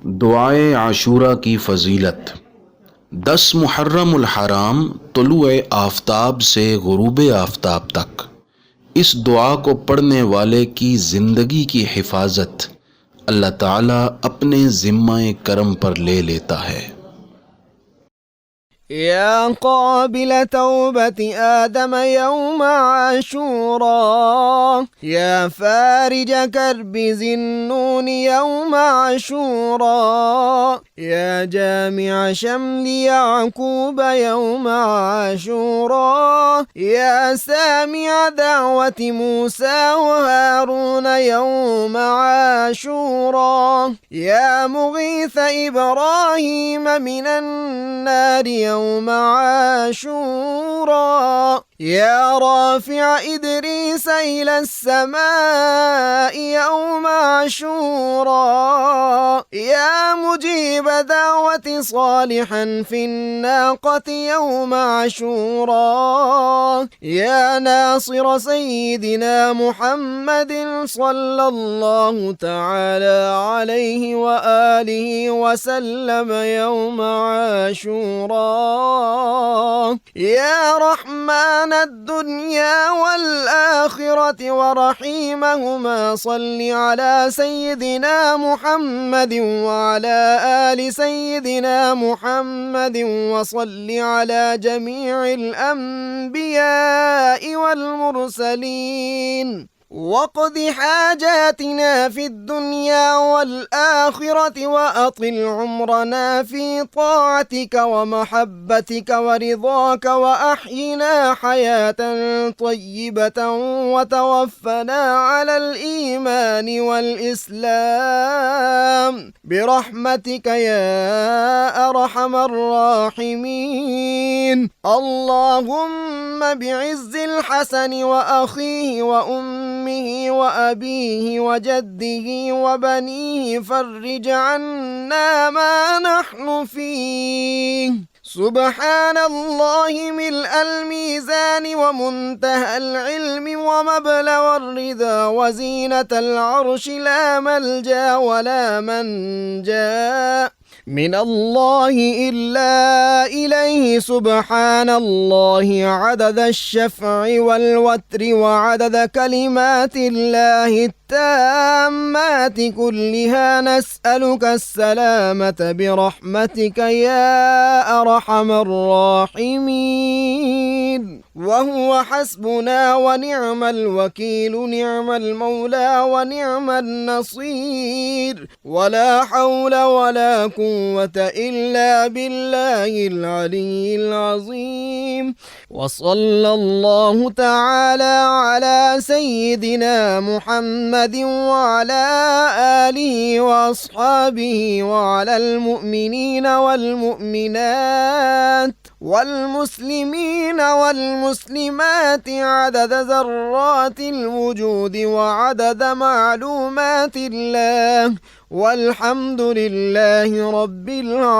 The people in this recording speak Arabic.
दुआए आशूरा की फ़जीलत। 10 मुहर्रमुल हराम तुलुए आफ़ताब से गुरूब आफ़ताब तक इस दुआ को पढ़ने वाले की ज़िंदगी की हिफाजत अल्लाह ताला अपने ज़िम्मा करम पर ले लेता है। يا قابل توبة آدم يوم عاشوراء، يا فارج كرب ذي النون يوم عاشوراء، يا جامع شمل يعقوب يوم عاشوراء، يا سامع دعوة موسى وهارون يوم عاشوراء، يا مغيث إبراهيم من النار يوم عاشوراء، يا رافع إدريس إلى السماء يوم عاشوراء، يا مجيب دعوة صالحا في الناقة يوم عاشوراء، يا ناصر سيدنا محمد صلى الله تعالى عليه وآله وسلم يوم عاشوراء، يا رحمن الدنيا والآخرة ورحيمهما صل على سيدنا محمد وعلى آل سيدنا محمد وصل على جميع الأنبياء والمرسلين، واقض حاجاتنا في الدنيا والآخرة وأطل عمرنا في طاعتك ومحبتك ورضاك، وأحينا حياة طيبة وتوفنا على الإيمان والإسلام برحمتك يا أرحم الراحمين. اللهم بعز الحسن وأخيه وأمه وأبيه وجده وبنيه فرج عنا ما نحن فيه. سبحان الله ملء الميزان ومنتهى العلم ومبلغ الرضا وزينة العرش، لا ملجأ ولا منجا من الله إلا إليه. سبحان الله عدد الشفع والوتر وعدد كلمات الله التامات كلها، نسألك السلامة برحمتك يا أرحم الراحمين. وهو حسبنا ونعم الوكيل، نعم المولى ونعم النصير، ولا حول ولا قوة إلا بالله العلي العظيم. وصلى الله تعالى على سيدنا محمد وعلى آله وأصحابه وعلى المؤمنين والمؤمنات والمسلمين والمسلمات عدد ذرات الوجود وعدد معلومات الله، والحمد لله رب العالمين.